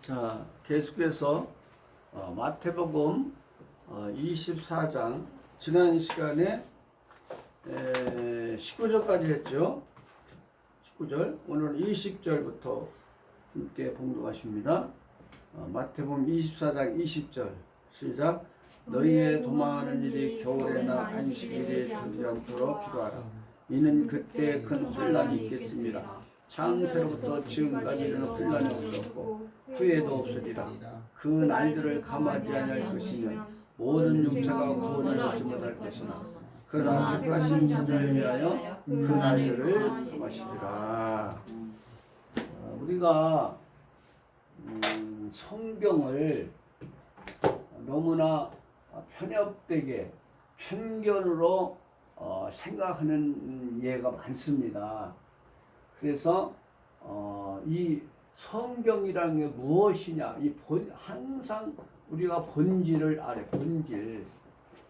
자, 계속해서 마태복음 24장 지난 시간에 19절까지 했죠. 19절 오늘 20절부터 함께 봉독하십니다. 마태복음 24장 20절 시작. 너희의 도망하는 일이 겨울에나 안식일에 되지 않도록 기도하라. 이는 그때 큰 혼란이 있겠습니다. 창세로부터 지금까지는 혼란이 없었고 후회도 없으리라. 그 날들을 감하지 아니할 것이며 모든 육체가 구원을 얻지 못할 것이나 그러나 택하신 자들을 위하여 그 날들을 감하시리라. 우리가 성경을 너무나 편협되게 편견으로 생각하는 예가 많습니다. 그래서 이 성경이라는 게 무엇이냐, 항상 우리가 본질을 알아요. 본질,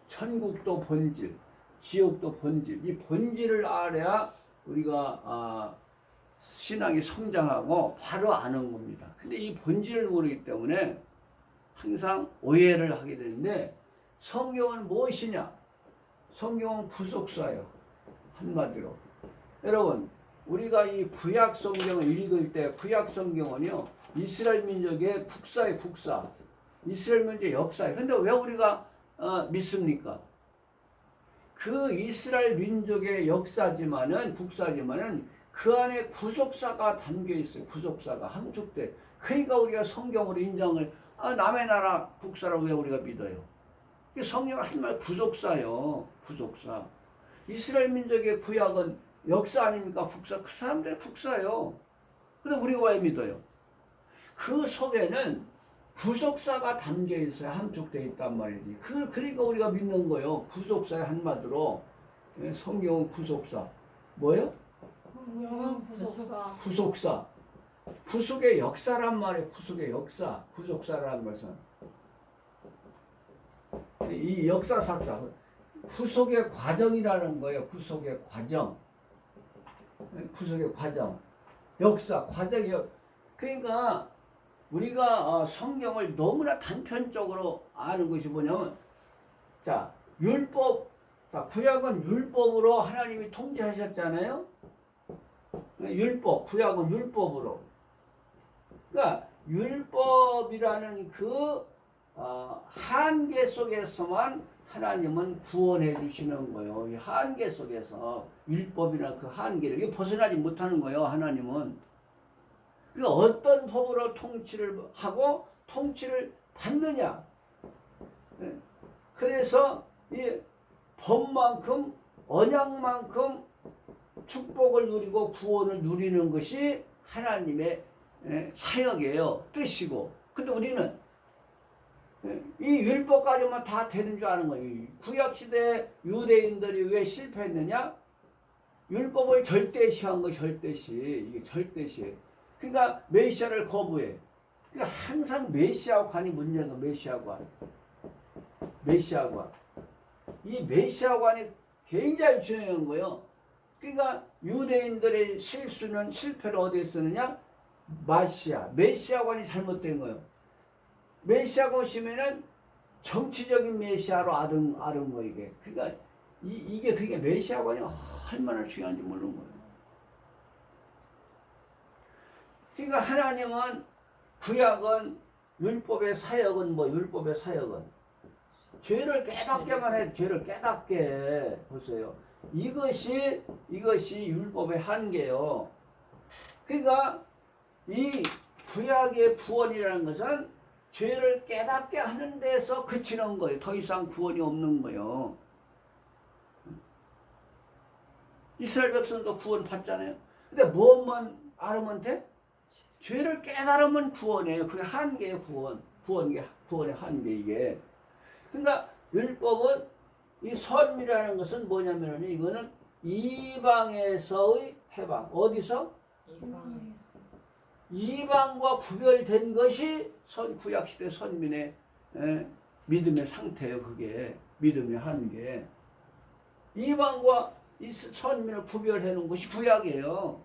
천국도 본질, 지옥도 본질. 이 본질을 알아야 우리가 신앙이 성장하고 바로 아는 겁니다. 근데 이 본질을 모르기 때문에 항상 오해를 하게 되는데, 성경은 무엇이냐? 성경은 구속사예요. 한마디로. 여러분, 우리가 이 구약 성경을 읽을 때 구약 성경은요, 이스라엘 민족의 국사의 국사, 이스라엘 민족의 역사예요. 근데 왜 우리가 믿습니까? 그 이스라엘 민족의 역사지만은, 국사지만은 그 안에 구속사가 담겨 있어요. 구속사가 함축돼. 그러니까 우리가 성경으로 인정을, 남의 나라 국사라고 왜 우리가 믿어요? 성경 한 말 구속사요. 구속사. 이스라엘 민족의 구약은 역사 아닙니까? 국사. 그 사람들의 국사예요. 근데 우리가 왜 믿어요? 그 속에는 구속사가 담겨 있어요. 함축되어 있단 말이지. 그러니까 우리가 믿는 거예요. 구속사의 한마디로. 성경은 구속사. 뭐예요? 구속사. 구속사. 구속의 역사란 말이에요. 구속의 역사. 구속사라는 것은. 이 역사사자. 구속의 과정이라는 거예요. 구속의 과정. 구속의 과정, 역사, 과정이요. 그러니까 우리가 성경을 너무나 단편적으로 아는 것이 뭐냐면, 자, 율법, 자, 구약은 율법으로 하나님이 통제하셨잖아요. 율법, 구약은 율법으로. 그러니까 율법이라는 그 한계 속에서만 하나님은 구원해 주시는 거예요. 이 한계 속에서 율법이나 그 한계를 이거 벗어나지 못하는 거예요. 하나님은. 그러니까 어떤 법으로 통치를 하고 통치를 받느냐. 그래서 이 법만큼 언약만큼 축복을 누리고 구원을 누리는 것이 하나님의 사역이에요. 뜻이고. 근데 우리는 이 율법까지만 다 되는 줄 아는 거예요. 구약시대 유대인들이 왜 실패했느냐? 율법을 절대시한 거, 절대시. 이게 절대시. 그러니까 메시아를 거부해. 그러니까 항상 메시아관이 문제가 메시아관. 메시아관. 이 메시아관이 굉장히 중요한 거예요. 그러니까 유대인들의 실패를 어디에 쓰느냐? 메시아관이 잘못된 거예요. 메시아가 오시면은 정치적인 메시아로 아는 거 이게. 그러니까 이게 그게 메시아관이 얼마나 중요한지 모르는 거예요. 그러니까 하나님은 구약은 율법의 사역은 율법의 사역은 죄를 깨닫게만 해. 죄를 깨닫게 보세요. 이것이 율법의 한계요. 그러니까 이 구약의 구원이라는 것은 죄를 깨닫게 하는 데서 그치는 거예요. 더 이상 구원이 없는 거예요. 이스라엘 백성도 구원 받잖아요. 근데 무엇만 알으면 돼? 죄를 깨달으면 구원이에요. 그게 한계의 구원. 구원의 한계 이게. 그러니까 율법은 이 선이라는 것은 뭐냐면 이거는 이방에서의 해방. 어디서? 이방과 구별된 것이 구약시대 선민의 믿음의 상태예요. 그게 믿음의 한계. 이방과 이 선민을 구별해 놓은 것이 구약이에요.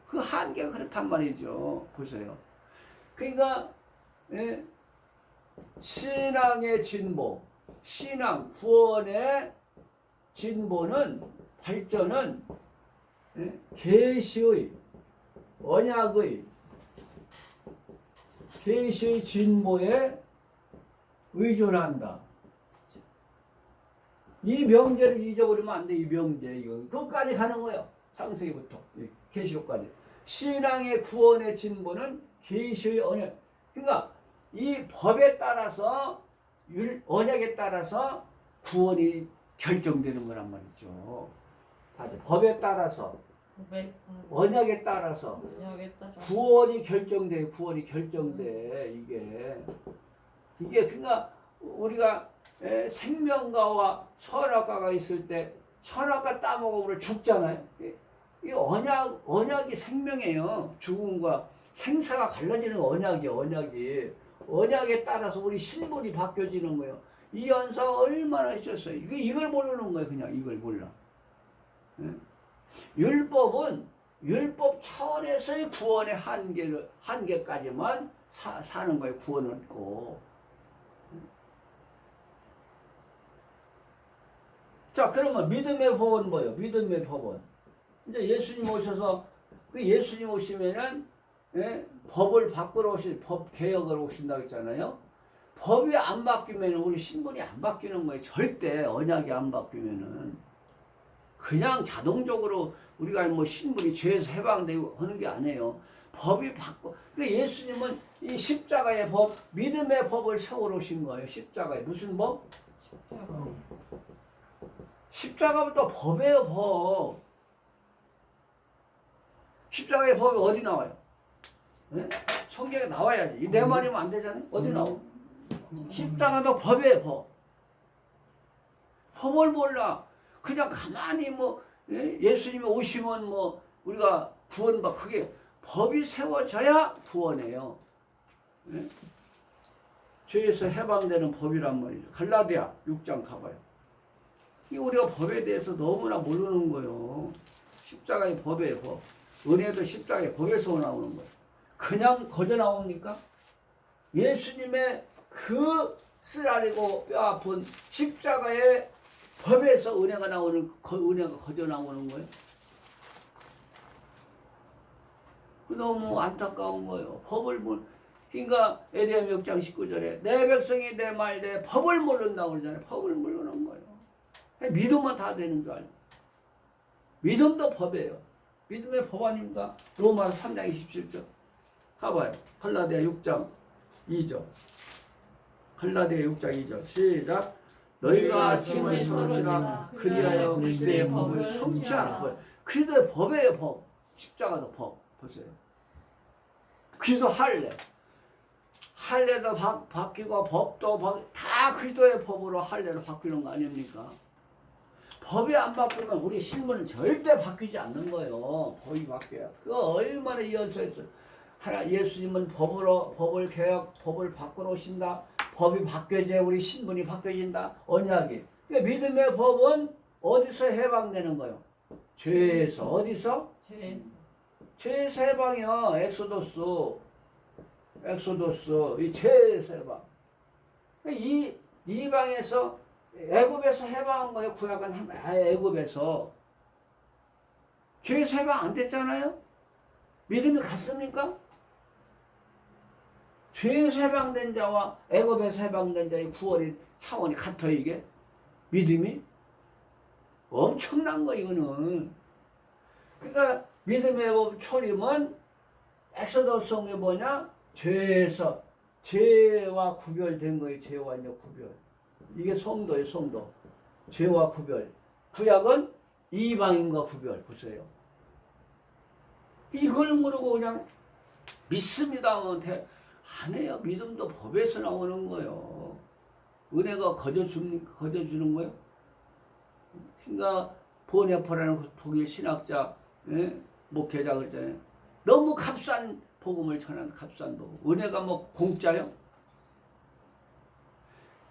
그 한계가 그렇단 말이죠. 보세요. 그러니까 예, 신앙의 진보, 신앙 구원의 진보는 발전은 예, 계시의 언약의 계시의 진보에 의존한다. 이 명제를 잊어버리면 안 돼. 이 명제 이거 끝까지 가는 거예요. 창세기부터 계시록까지. 신앙의 구원의 진보는 계시의 언약. 그러니까 이 법에 따라서 언약에 따라서 구원이 결정되는 거란 말이죠. 법에 따라서 언약에 따라서 구원이 결정돼. 구원이 결정돼. 이게 그러니까 우리가 생명과와 선악과가 있을 때 선악과 따먹으면 죽잖아요. 이 언약이 생명이에요. 죽음과 생사가 갈라지는 언약이 언약에 따라서 우리 신분이 바뀌어지는 거예요. 이 연사가 얼마나 있었어요. 이걸 모르는 거예요. 그냥 이걸 몰라. 율법은 율법 차원에서의 구원의 한계까지만 사는 거예요. 구원을 얻고. 자, 그러면 믿음의 법은 뭐예요? 믿음의 법은 이제 예수님 오셔서 그 예수님 오시면은 법을 바꾸러 법 개혁을 오신다고 했잖아요. 법이 안 바뀌면 우리 신분이 안 바뀌는 거예요. 절대 언약이 안 바뀌면은 그냥 자동적으로 우리가 뭐 신분이 죄에서 해방되고 하는 게 아니에요. 법이 그러니까 예수님은 이 십자가의 법, 믿음의 법을 세우러 오신 거예요. 십자가에 무슨 법? 십자가부터 법이에요. 법. 십자가의 법이 어디 나와요? 성경에 나와야지. 내 말이면 안 되잖아요. 어디 나와? 십자가도 법이에요. 법. 법을 몰라. 그냥 가만히 뭐 예수님이 오시면 뭐 우리가 구원받 그게 법이 세워져야 구원해요. 죄에서 해방되는 법이란 말이죠. 갈라디아 6장 가봐요. 이 우리가 법에 대해서 너무나 모르는 거예요. 십자가의 법이에요. 법. 은혜도 십자가의 법에서 나오는 거예요. 그냥 거저 나옵니까? 예수님의 그 쓰라리고 뼈 아픈 십자가의 법에서 은혜가 은혜가 거저 나오는 거예요. 너무 안타까운 거예요. 그러니까 에레미야 6장 19절에 내 백성이 내 말 내 법을 모른다고 그러잖아요. 법을 모르는 거예요. 믿음만 다 되는 줄 알고. 믿음도 법이에요. 믿음의 법 아닙니까? 로마서 3장 27절 가봐요. 갈라디아 6장 2절 갈라디아 6장 2절 시작. 너희가 짐을 서로지라 그리하여 그리스도의 법을 성취하라. 그리스도의 법이에요. 법. 십자가도 법. 보세요. 그리스도 할례도 바뀌고 법도 다 그리스도의 법으로 할례로 바뀌는 거 아닙니까? 법이 안 바꾸면 우리 신분은 절대 바뀌지 않는 거예요. 법이 바뀌어야. 그거 얼마나 이연소했어요. 예수님은 법을 바꾸러 오신다. 법이 바뀌어져야 우리 신분이 바뀌어진다. 언약이. 그러니까 믿음의 법은 어디서 해방되는 거예요? 죄에서. 어디서? 죄에서 해방이요. 엑소도스. 이 죄에서 해방. 이 방에서 애굽에서 해방한 거예요. 구약은 애굽에서. 죄에서 해방 안 됐잖아요. 믿음이 같습니까? 죄에서 해방된 자와 애굽에서 해방된 자의 구원의 차원이 같아요. 이게 믿음이 엄청난 거 이거는. 그러니까 믿음의 법 초림은 엑소더스 성경이 뭐냐? 죄와 구별된 거예요. 죄와 이제 구별. 이게 성도예요. 성도. 죄와 구별. 구약은 이방인과 구별. 보세요. 이걸 모르고 그냥 믿습니다. 안 해요. 믿음도 법에서 나오는 거예요. 은혜가 거저주는 거예요. 그러니까 보네포라는 독일 신학자, 목회자 그러잖아요. 너무 값싼 복음을 전하는 값싼 복음. 은혜가 뭐 공짜요?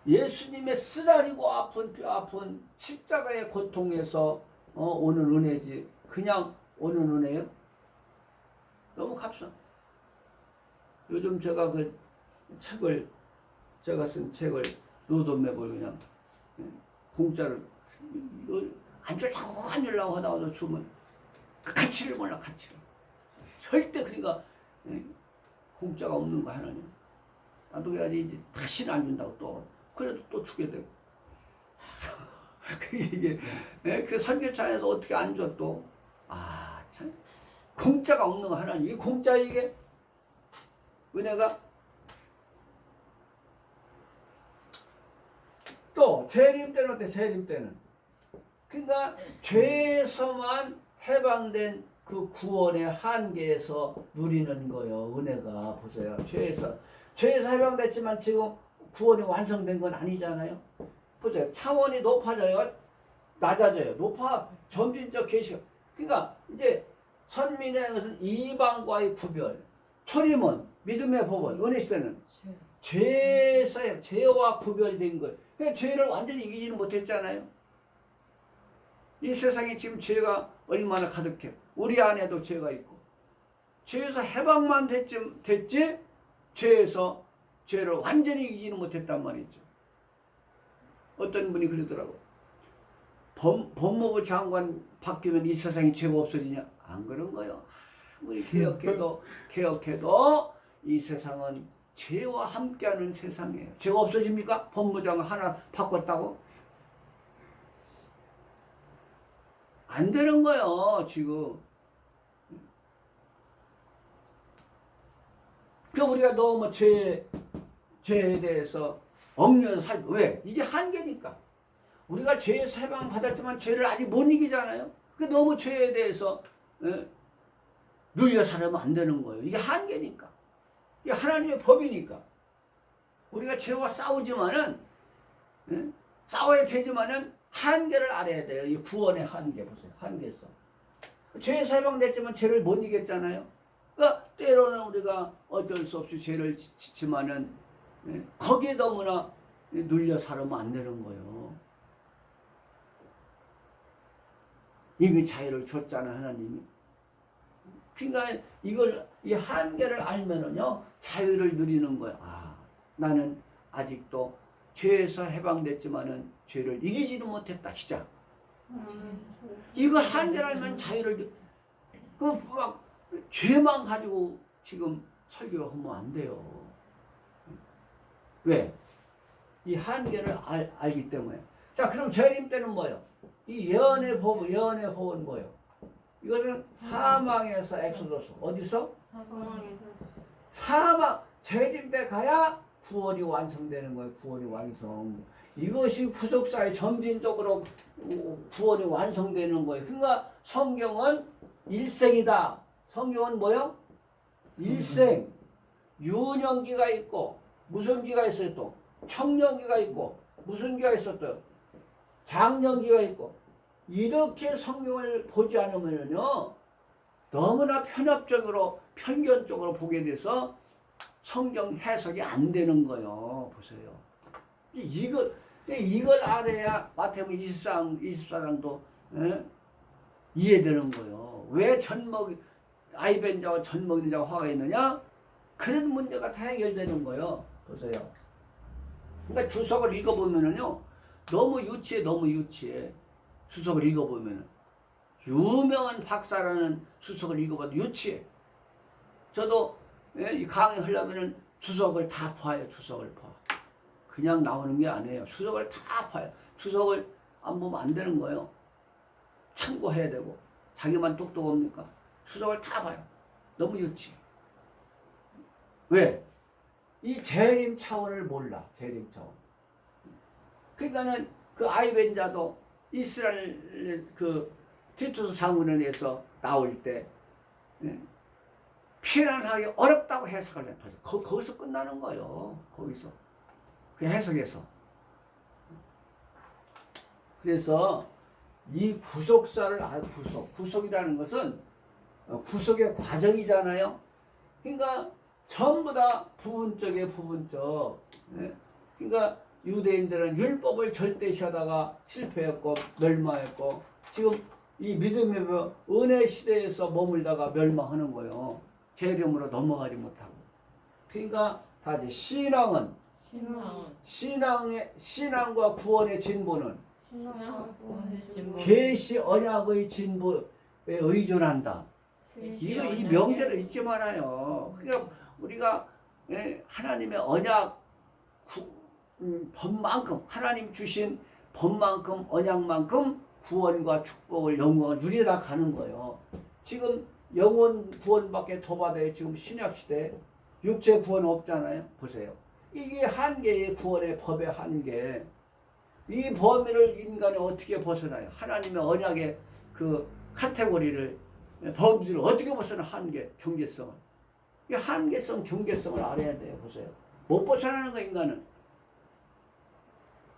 예수님의 쓰라리고 아픈 뼈 아픈 십자가의 고통에서 오는 은혜지. 그냥 오는 은혜요? 너무 값싸. 요즘 제가 그 책을 제가 쓴 책을 노동맥을 그냥 공짜로 안 줄라고 하다가도 주면 그 가치를 몰라 가치를 절대 그러니까 공짜가 없는 거 하나님 나도 그래야지 이제 다시는 안 준다고 또 그래도 또 주게 되고 이게 그 선교차에서 어떻게 안 줘 또 아 참 공짜가 없는 거 하나님 이 공짜 이게 은혜가 또 재림 때는 어때 재림 때는 그러니까 죄에서만 해방된 그 구원의 한계에서 누리는 거예요. 은혜가 보세요. 죄에서 해방됐지만 지금 구원이 완성된 건 아니잖아요. 보세요. 차원이 높아져요. 낮아져요. 점진적 계시가. 그러니까 이제 선민이라는 것은 이방과의 구별. 초림은 믿음의 법은 은혜 시대는 죄와 구별된 것. 그러니까 죄를 완전히 이기지는 못했잖아요. 이 세상에 지금 죄가 얼마나 가득해. 우리 안에도 죄가 있고. 죄에서 해방만 됐지 죄에서 죄를 완전히 이기지는 못했단 말이죠. 어떤 분이 그러더라고. 법무부 장관 바뀌면 이 세상에 죄가 없어지냐? 안 그런 거요. 아무리 개혁해도 이 세상은 죄와 함께하는 세상이에요. 죄가 없어집니까? 법무부 장관 하나 바꿨다고? 안 되는 거예요, 지금. 그 우리가 너무 죄에 대해서 얽매여 살고 왜? 이게 한계니까. 우리가 죄에서 해방 받았지만 죄를 아직 못 이기잖아요. 그 너무 죄에 대해서 눌려 살면 안 되는 거예요. 이게 한계니까. 이게 하나님의 법이니까. 우리가 죄와 싸우지만은 싸워야 되지만은 한계를 알아야 돼요. 이 구원의 한계 보세요. 한계성. 죄에서 해방됐지만 죄를 못 이겼잖아요. 그러니까 때로는 우리가 어쩔 수 없이 죄를 짓지만은 거기에 너무나 눌려 살면 안 되는 거예요. 이미 자유를 줬잖아 하나님이. 그러니까 이 한계를 알면은요 자유를 누리는 거야. 아, 나는 아직도 죄에서 해방됐지만은 죄를 이기지는 못했다. 시작. 이걸 한계를 알면 자유를 그럼 막 죄만 가지고 지금 설교하면 안 돼요. 왜? 이 한계를 알기 때문에. 자, 그럼 재림 때는 뭐예요? 이 예언의 법은 뭐예요? 이것은 사망에서 엑소더스. 어디서? 사망. 재림 때 가야 구원이 완성되는 거예요. 구원이 완성. 이것이 구속사의 점진적으로 구원이 완성되는 거예요. 그러니까 성경은 일생이다. 성경은 뭐요? 일생. 유년기가 있고 무슨 기가 있어요 또? 청년기가 있고 무슨 기가 있었어요? 장년기가 있고. 이렇게 성경을 보지 않으면요 너무나 편협적으로 편견적으로 보게 돼서 성경 해석이 안 되는 거예요. 보세요. 이걸 알아야 마태복음 24장도 이해되는 거예요. 왜 아이 뵌 자와 젖 먹이는 자가 화가 있느냐? 그런 문제가 다 해결되는 거예요. 보세요. 그러니까 주석을 읽어보면은요 너무 유치해. 주석을 읽어보면은 유명한 박사라는 주석을 읽어봐도 유치해. 저도 이 강의 하려면은 주석을 다 봐요. 주석을 봐. 그냥 나오는 게 아니에요. 주석을 다 봐요. 주석을 안 보면 안 되는 거예요. 참고해야 되고. 자기만 똑똑합니까? 주석을 다 봐요. 너무 유치해. 왜? 이 재림 차원을 몰라. 재림 차원. 그러니까는 그 아이벤자도 이스라엘 그 티투스 장군에서 나올 때 피난하기 어렵다고 해석을 해요. 거기서 끝나는 거예요. 거기서. 그 해석에서. 그래서 이 구속사를 구속이라는 것은 구속의 과정이잖아요. 그러니까 전부 다 부분적이에요. 부분적. 그러니까 유대인들은 율법을 절대시하다가 실패했고 멸망했고 지금 이 믿음의 은혜 시대에서 머물다가 멸망하는 거예요. 재림으로 넘어가지 못하고. 그러니까 다 이제 신앙과 구원의 진보는 계시 언약의 진보에 의존한다. 이거 이 명제를 잊지 말아요. 그러니까 우리가 하나님의 언약 법만큼 하나님 주신 법만큼 언약만큼 구원과 축복을 영광을 누리다 가는 거예요. 지금 영혼 구원밖에 더 받아요. 지금 신약 시대 육체 구원 없잖아요. 보세요. 이게 한계의 구원의 법의 한계. 이 범위를 인간이 어떻게 벗어나요? 하나님의 언약의 그 카테고리를 범주를 어떻게 벗어나? 한계, 경계성을. 이 한계성, 경계성을 알아야 돼요. 보세요. 못 벗어나는 거 인간은.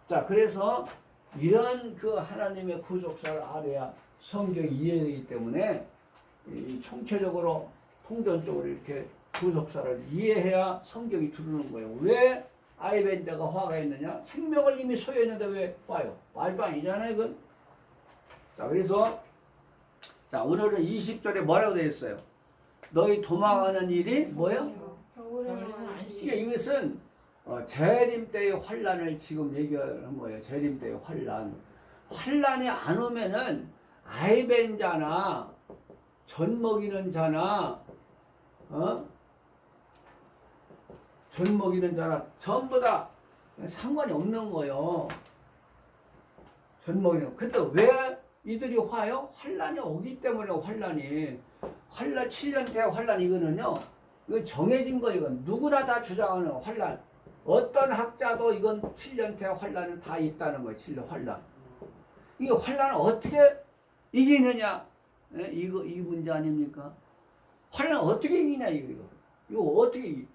자, 그래서 이런 그 하나님의 구속사를 알아야 성경이 이해되기 때문에 이 총체적으로 통전적으로 이렇게 구속사를 이해해야 성경이 들어오는 거예요. 왜 아이벤자가 화가 있느냐? 생명을 이미 소유했는데 왜 화요? 말도 아니잖아요, 이건. 자, 그래서 자, 오늘은 20절에 뭐라고 되어 있어요? 너희 도망하는 일이 뭐예요? 이것은 재림 때의 환란을 지금 얘기하는 거예요. 재림 때의 환란. 환란이 안 오면은 아이벤자나 젖 먹이는 자나 젖 먹이는 자나 전부 다 상관이 없는 거예요. 젖 먹이는. 근데 왜 이들이 화요? 환란이 오기 때문에 환란 7년째 환란 이거는요. 이거 정해진 거 이건 누구나 다 주장하는 환란. 어떤 학자도 이건 7년째 환란은 다 있다는 거예요. 7년 환란. 이게 환란을 어떻게 이기느냐? 이거 이 문제 아닙니까? 환란 어떻게 이기냐 이거 어떻게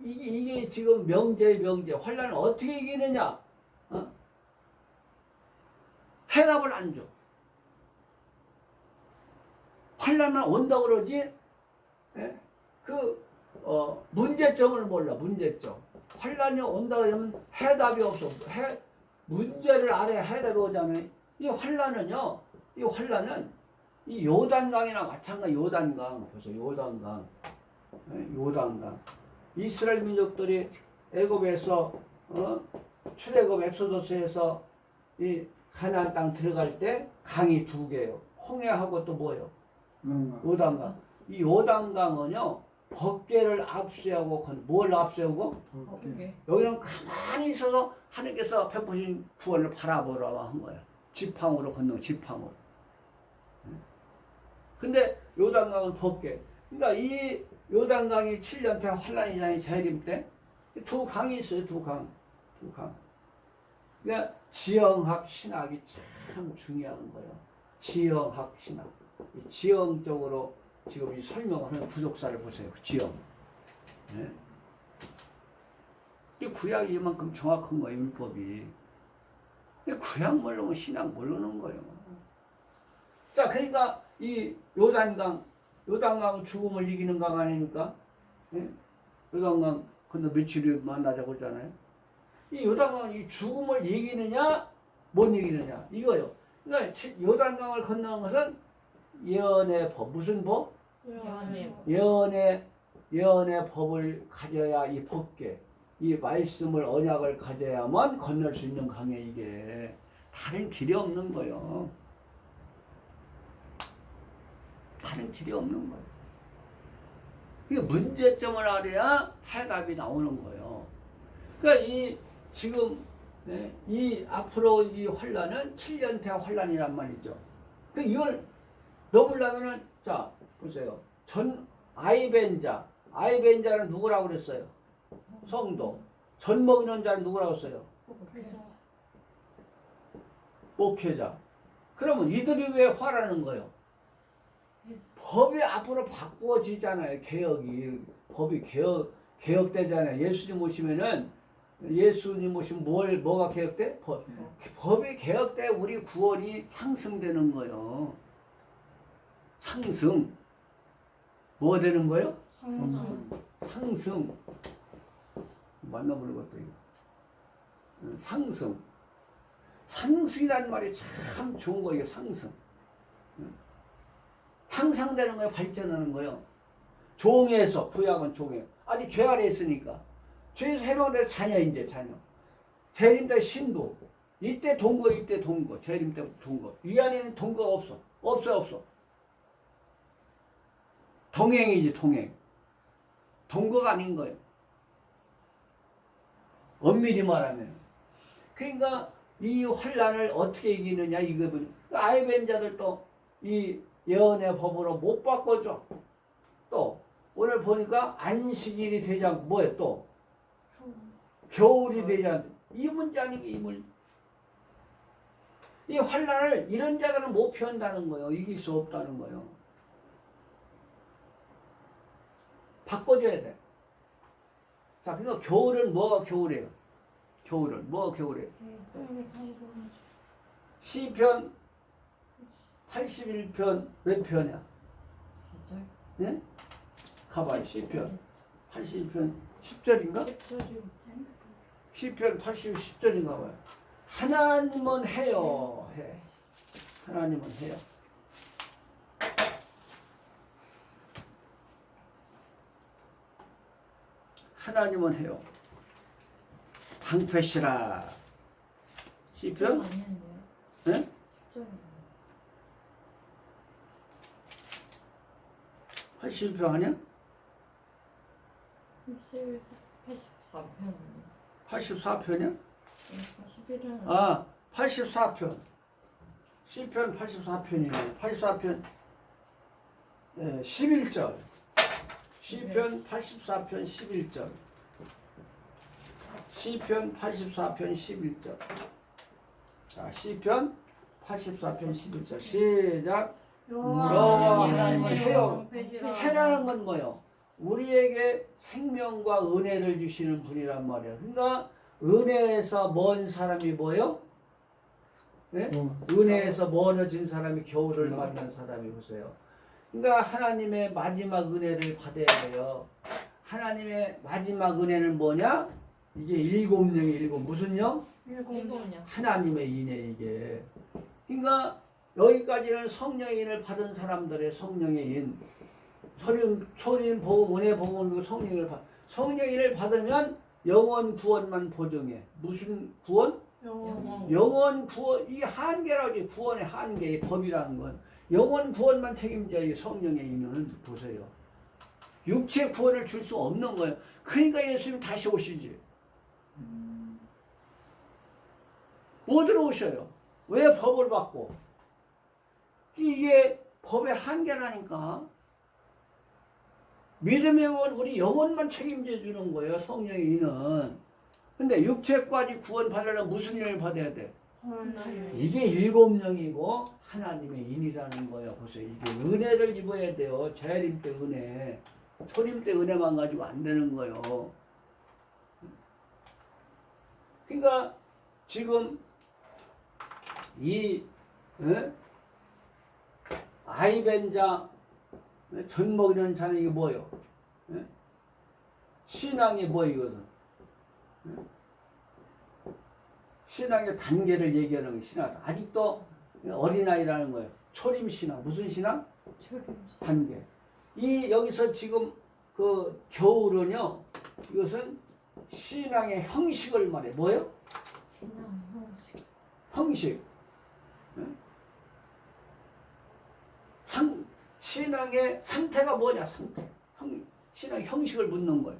이게 지금 명제 환란을 어떻게 이기느냐? 해답을 안 줘. 환란만 온다 그러지? 문제점을 몰라. 문제점. 환란이 온다 그러면 해답이 없어. 문제를 알아야 해답이 오잖아요. 이 환란은 이 요단강이나 마찬가지. 요단강 보세요. 요단강. 이스라엘 민족들이 애굽에서 출애굽 엑소더스에서 이 가나안 땅 들어갈 때 강이 두 개예요. 홍해하고 또 뭐예요? 요단강. 이 요단강은요 법궤를 압수하고 뭘 압수하고? 여기는 가만히 있어서 하나님께서 베푸신 구원을 바라보라고 한 거야. 지팡으로 건너 지팡으로. 근데 요단강은 법궤. 그러니까 이 요단강이 7년째 환란이잖아요. 재림 때. 두 강이 있어요. 두 강. 그러니까 지형학 신학이 참 중요한 거예요. 지형학 신학. 지형적으로 지금 이 설명을 하는 구속사를 보세요. 지형. 네? 이 구약이 이만큼 정확한 거예요. 율법이. 이 구약 모르면 신학 모르는 거예요. 자, 그러니까 이 요단강은 죽음을 이기는 강 아닙니까? 네? 요단강 건너 며칠이 만나자고 그러잖아요. 이 요단강이 죽음을 이기느냐 못 이기느냐 이거요. 그러니까 요단강을 건너는 것은 예언의 법. 무슨 법? 예언의 법을 가져야 이 법궤, 이 말씀을 언약을 가져야만 건널 수 있는 강에 이게 다른 길이 없는 거예요. 다른 길이 없는 거예요. 이게 문제점을 알아야 해답이 나오는 거예요. 그러니까 이 지금 이 앞으로 이 환란은 7년째 환란이란 말이죠. 그 이걸 넘으려면은 자 보세요. 아이벤자는 누구라고 그랬어요? 성도. 젖 먹이는 자는 누구라고 했어요? 목회자. 그러면 이들이 왜 화라는 거예요? 법이 앞으로 바꾸어지잖아요. 법이 개혁되잖아요. 예수님 오시면 뭐가 개혁돼? 법이 개혁돼 우리 구원이 상승되는 거예요. 상승. 뭐 되는 거예요? 상승. 만나보는 것도 이거. 상승. 상승이라는 말이 참 좋은 거예요. 상승. 향상되는 거예요. 발전하는 거예요. 종에서 구약은 종에. 아직 죄 아래 있으니까. 죄에서 해방될 자녀, 이제 자녀. 재림 때 신부. 이때 동거, 이때 동거. 재림 때 동거. 이 안에는 동거가 없어. 없어. 동행이지, 동행. 동거가 아닌 거예요. 엄밀히 말하면. 그러니까 이 환란을 어떻게 이기느냐 이거는 아이벤자들도 이 예언의 법으로 못 바꿔줘. 또 오늘 보니까 안식일이 되지 않고 뭐예요 또 겨울이 되지 않고 이 문제 아니게 이 문제. 이 환란을 이런 자들은 못 피한다는 거예요. 이길 수 없다는 거예요. 바꿔줘야 돼. 자, 그러니까 겨울은 뭐가 겨울이에요? 겨울은 뭐가 겨울이에요? 시편 81편 몇 편이야? 예? 가봐요. 시편 81편 10절인가? 시편 80, 10절인가 봐요. 하나님은 해요. 해. 하나님은 해요. 하나님은 해요. 방패시라. 시편? 네? 81편 아니야? 84편이야? 81은 아, 84편. 시편 84편이네. 84편 11절. 시편 84편 11절. 시편 84편 11절. 자, 시편 84편 11절. 시작. 여호와 하나님은 해요. 해라는 건 뭐예요? 우리에게 생명과 은혜를 주시는 분이란 말이에요. 그러니까 은혜에서 먼 사람이 뭐예요? 네? 은혜에서 멀어진 사람이 겨울을 만난 사람이 보세요. 그러니까 하나님의 마지막 은혜를 받아야 돼요. 하나님의 마지막 은혜는 뭐냐? 이게 일곱령이 일곱. 무슨 령? 하나님의 인해 이게. 그러니까 여기까지는 성령의 인을 받은 사람들의 성령의 인. 소림 복음, 은혜 복음, 성령을 받. 성령의 인을 받으면 영원 구원만 보증해. 무슨 구원? 영원 구원. 이 한계라고. 구원의 한계, 이 법이라는 건 영원 구원만 책임져. 이 성령의 인은 보세요. 육체 구원을 줄 수 없는 거예요. 그러니까 예수님 다시 오시지. 뭐 들어오셔요? 왜 법을 받고? 이게 법의 한계라니까. 믿음의 원 우리 영혼만 책임져 주는 거예요. 성령의 인은. 근데 육체까지 구원 받으려면 무슨 인을 받아야 돼? 이게 일곱령이고 하나님의 인이라는 거예요. 보세요. 이게 은혜를 입어야 돼요. 재림 때 은혜. 초림 때 은혜만 가지고 안 되는 거예요. 그러니까 지금 이 아이벤자 젖 먹이는 자는 이게 뭐예요? 신앙이 뭐예요 이것은? 신앙의 단계를 얘기하는 거예요. 신앙. 아직도 어린아이라는 거예요. 초림 신앙. 무슨 신앙? 단계. 이 여기서 지금 그 겨울은요. 이것은 신앙의 형식을 말해. 뭐예요? 형식. 신앙의 상태가 뭐냐? 상태. 신앙의 형식을 묻는 거예요.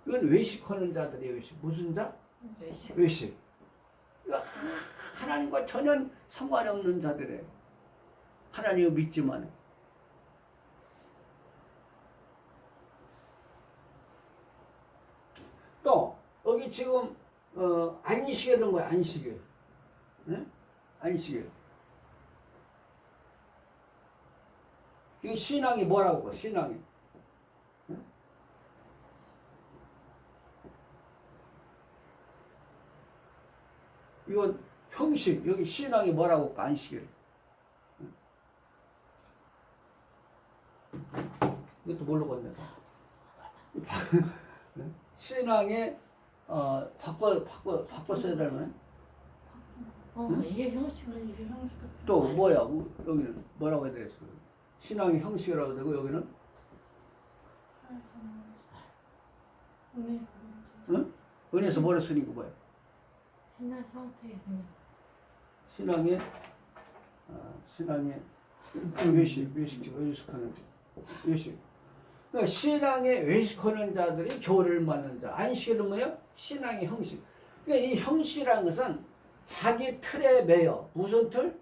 이건 외식하는 자들이에요. 외식. 무슨 자? 외식. 하나님과 전혀 상관이 없는 자들이에요. 하나님을 믿지만 해. 또 여기 지금 안식일 이런 거야. 안식일. 네? 안식일. 이 신앙이 뭐라고? 신앙이. 네? 이건 형식. 여기 신앙이 뭐라고? 안식일. 네? 이것도 모르겠네. 신앙에 바꿨어야 되는. 이게 형식 또 뭐야? 여기는 뭐라고 해야 되겠어? 신앙의 형식이라고 되고 여기는 응? 은혜서 뭐라 쓰니까 뭐야? 신앙 상태에 그냥 신앙의 신앙의 외식하는 외식. 그러니까 신앙의 외식하는 자들이 교를 맞는 자. 안식일은 뭐야? 신앙의 형식. 그러니까 이 형식이라는 것은 자기 틀에 매여. 무슨 틀?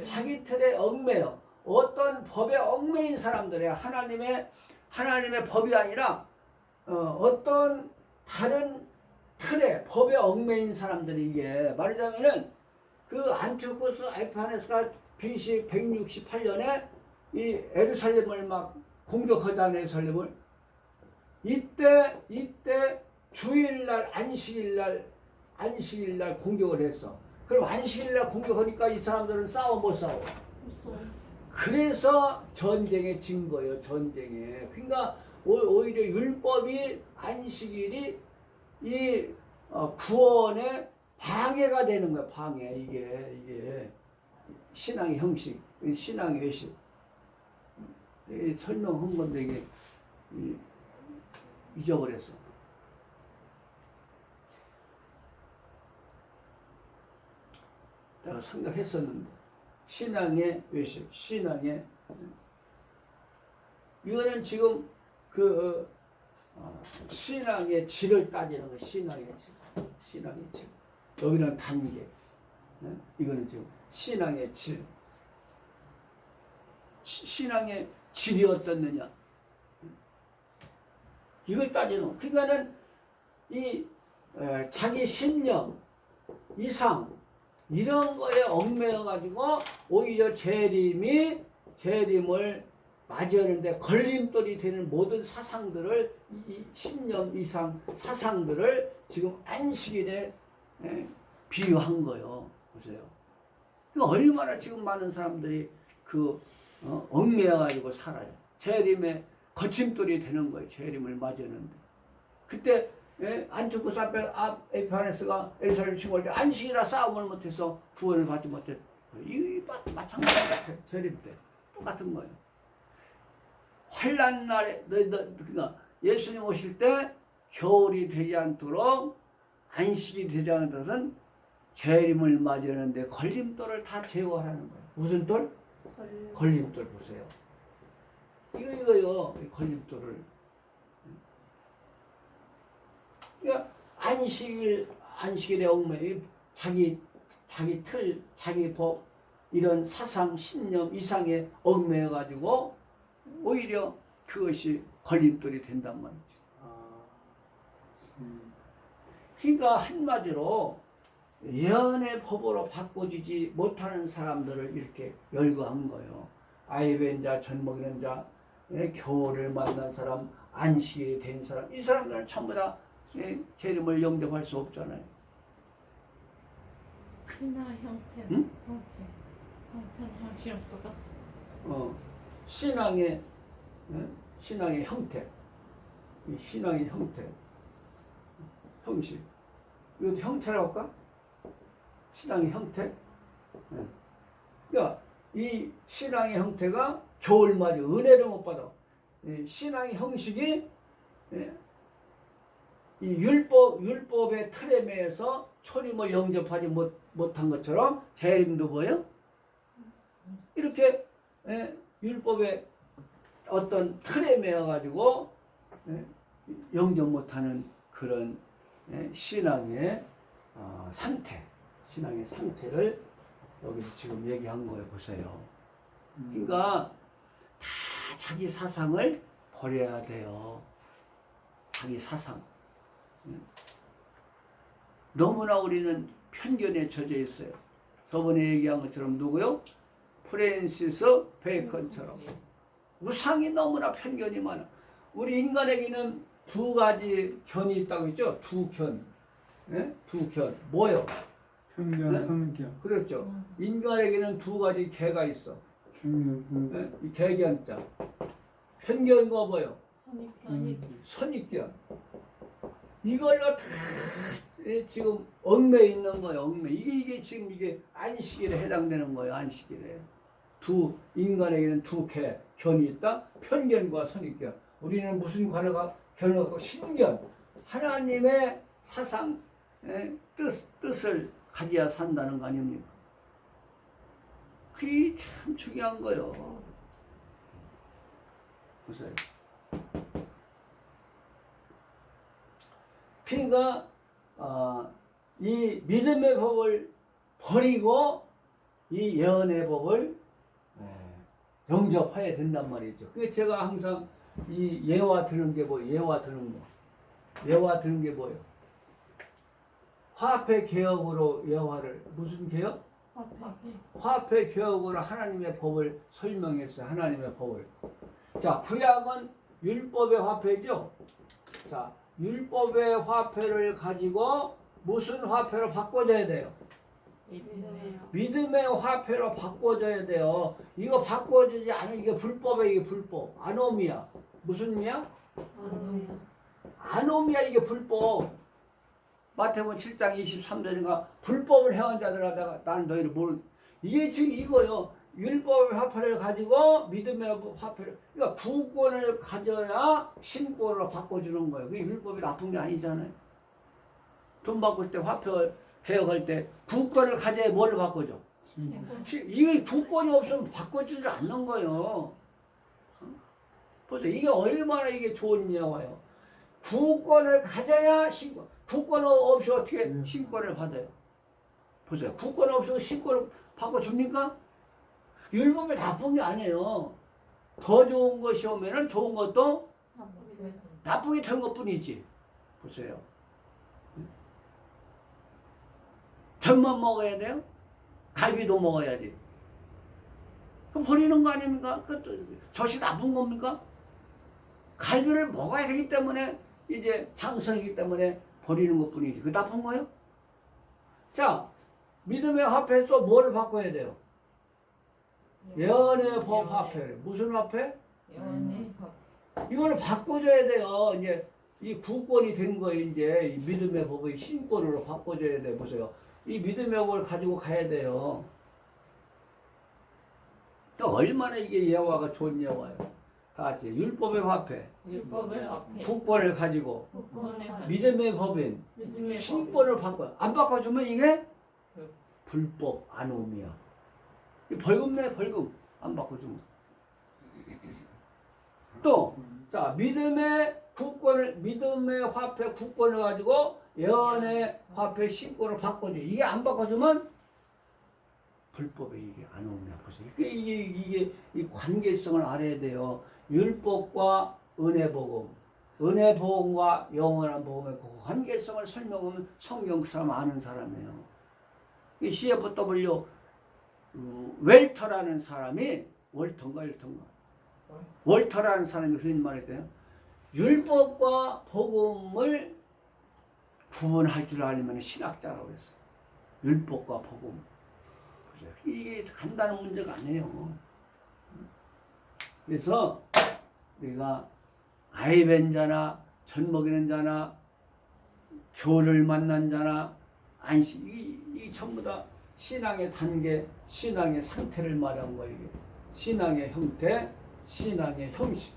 자기 틀에 얽매여. 어떤 법에 얽매인 사람들이야. 하나님의 법이 아니라 어떤 다른 틀에 법에 얽매인 사람들이 이게 말하자면은 그 안티오쿠스 에피파네스가 BC 168년에 이 예루살렘을 막 공격하잖아요. 예루살렘을. 이때 주일날 안식일날 공격을 했어. 그럼 안식일날 공격하니까 이 사람들은 싸워 못 싸워? 그래서 전쟁에 진 거예요. 전쟁에. 그러니까 오히려 율법이 안식일이 이 구원에 방해가 되는 거야. 방해. 이게 신앙의 형식, 신앙의 외식. 설명한 건데 이게 잊어버렸어. 내가 생각했었는데 신앙의 외식, 신앙의 이거는 지금 그 신앙의 질을 따지는 거. 신앙의 질. 여기는 단계. 이거는 지금 신앙의 질. 신앙의 질이 어떻느냐. 이걸 따지는 거. 그러니까는 이 자기 신념, 이상 이런 거에 얽매여 가지고 오히려 재림을 맞이하는데 걸림돌이 되는 모든 사상들을 이 신념 이상 사상들을 지금 안식일에 비유한 거예요. 보세요. 얼마나 지금 많은 사람들이 얽매여 가지고 살아요. 재림에 거침돌이 되는 거예요. 재림을 맞이하는데. 그때 안티오쿠스 에피파네스가 예루살렘 침공할 때 안식이라 싸움을 못해서 구원을 받지 못했. 이 마찬가지야. 재림 때 똑같은 거예요. 환난 날에 그러니까 예수님 오실 때 겨울이 되지 않도록 안식이 되지 않는 것은 재림을 맞이하는데 걸림돌을 다 제거하라는 거예요. 무슨 돌? 걸림돌 보세요. 이거요. 걸림돌을. 그러니까 안식일의 얽매여 자기 틀, 자기 법 이런 사상, 신념 이상에 얽매여 가지고 오히려 그것이 걸림돌이 된단 말이죠. 그러니까 한마디로 예언의 법으로 바꿔지지 못하는 사람들을 이렇게 열거한 거예요. 아이벤 자, 젖먹이는 자, 겨울을 만난 사람, 안식일이 된 사람, 이 사람들은 전부 다 재림을 영접할 수 없잖아요. 신앙 형태, 응? 형태는 형식이랑 똑같아. 신앙의 형태, 이 신앙의 형태, 형식. 이것도 형태라고 할까? 신앙의 형태. 그러니까 이 신앙의 형태가 겨울맞이 은혜를 못 받아. 신앙의 형식이 이 율법의 틀에 매여서 초림을 영접하지 못한 것처럼 재림도 뭐예요? 이렇게 율법의 어떤 틀에 매여 가지고 영접 못하는 그런 신앙의 상태, 신앙의 상태를 여기서 지금 얘기한 거예요. 보세요. 그러니까 다 자기 사상을 버려야 돼요. 자기 사상. 너무나 우리는 편견에 젖어 있어요. 저번에 얘기한 것처럼 누구요? 프랜시스 베이컨처럼 우상이 너무나 편견이 많아. 우리 인간에게는 두 가지 견이 있다고 했죠. 두 견. 두 견. 뭐요? 편견, 선견. 그렇죠. 인간에게는 두 가지 개가 있어. 편견, 이 개견자. 편견과 뭐요? 선입견. 이걸로 다 지금 얽매 있는 거예요. 얽매. 이게 지금 이게 안식일에 해당되는 거예요. 안식일에. 인간에게는 두 견이 있다. 편견과 선입견. 우리는 무슨 관을 갖고 신견, 하나님의 사상, 뜻을 가져야 산다는 거 아닙니까? 그게 참 중요한 거요. 보세요. 그러니까 이 믿음의 법을 버리고 이 예언의 법을 영접해야 된단 말이죠. 그게 제가 항상 이 예화 드는 게 뭐예요? 예화 드는 거. 예화 드는 게 뭐예요? 화폐 개혁으로 예화를 무슨 개혁? 화폐 개혁으로 하나님의 법을 설명했어요. 하나님의 법을. 자, 구약은 율법의 화폐죠. 자, 율법의 화폐를 가지고 무슨 화폐로 바꿔줘야 돼요? 믿음의 화폐로 바꿔줘야 돼요. 이거 바꿔주지 않으면 이게 불법이에요. 이게 불법. 아노미야. 무슨 미야? 아노미야. 이게 불법. 마태복음 7장 23절인가 불법을 행한 자들아 나는 너희를 모르. 이게 지금 이거요. 율법의 화폐를 가지고 믿음의 화폐를, 그러니까 구권을 가져야 신권으로 바꿔주는 거예요. 그게 율법이 나쁜 게 아니잖아요. 돈 바꿀 때 화폐 개혁할 때 구권을 가져야 뭐를 바꿔줘? 이게 구권이 없으면 바꿔주지 않는 거예요. 보세요. 이게 얼마나 이게 좋은 예화예요. 구권을 가져야 신권. 구권 없이 어떻게 신권을 받아요? 보세요. 구권 없이 신권을 바꿔줍니까? 율법이 나쁜 게 아니에요. 더 좋은 것이 오면은 좋은 것도 나쁘게 되는 것 뿐이지. 보세요. 젖만 먹어야 돼요? 갈비도 먹어야지. 그럼 버리는 거 아닙니까? 그것도 젖이 나쁜 겁니까? 갈비를 먹어야 되기 때문에 이제 장성이기 때문에 버리는 것 뿐이지. 그 나쁜 거예요? 자, 믿음의 화폐에 또 뭐를 바꿔야 돼요? 예언의 법 화폐를. 무슨 화폐? 예언의 법. 이거를 바꿔줘야 돼요. 이제 이 구권이 된 거예요. 이제 이 믿음의 법의 신권으로 바꿔줘야 돼. 보세요. 이 믿음의 법을 가지고 가야 돼요. 또 얼마나 이게 예화가 좋은 예화예요. 다 같이 율법의 화폐, 율법의 화폐. 구권을 가지고 구권의 화폐. 믿음의 법인 믿음의 신권을 바꿔. 안 바꿔주면 이게 불법 아노미야. 벌금 내 벌금 안 바꿔주면. 또 자, 믿음의 구권을, 믿음의 화폐 구권을 가지고 예언의 화폐 신권을 바꿔줘. 이게 안 바꿔주면 불법에 이게 안 오면 보세요. 이게 이 관계성을 알아야 돼요. 율법과 은혜 복음, 은혜 복음과 영원한 복음의 그 관계성을 설명하면 성경 그 사람 아는 사람이에요. 이 CFW 웰터라는 사람이 월터라는 사람이 무슨 말했어요? 율법과 복음을 구분할 줄 알면 신학자라고 했어요. 율법과 복음. 이게 간단한 문제가 아니에요. 그래서 우리가 아이 뵌 자나 젖 먹이는 자나 교를 만난 자나 안식 이 전부 다 신앙의 단계, 신앙의 상태를 말한 거예요. 이게. 신앙의 형태, 신앙의 형식.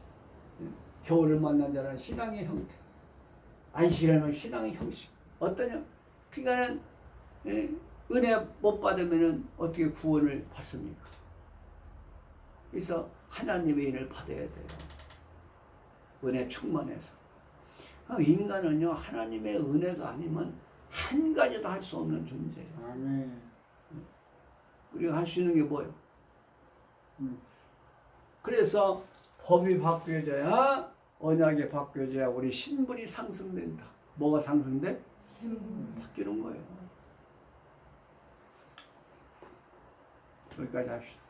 교를 만난 자는 신앙의 형태. 안식이라는 신앙의 형식. 어떠냐? 그러니까는 은혜 못 받으면은 어떻게 구원을 받습니까? 그래서 하나님의 은혜를 받아야 돼요. 은혜 충만해서. 인간은요 하나님의 은혜가 아니면 한 가지도 할 수 없는 존재예요. 아멘. 우리가 할 수 있는 게 뭐예요? 그래서 법이 바뀌어져야 언약이 바뀌어져야 우리 신분이 상승된다. 뭐가 상승돼? 신분. 바뀌는 거예요. 여기까지 합시다.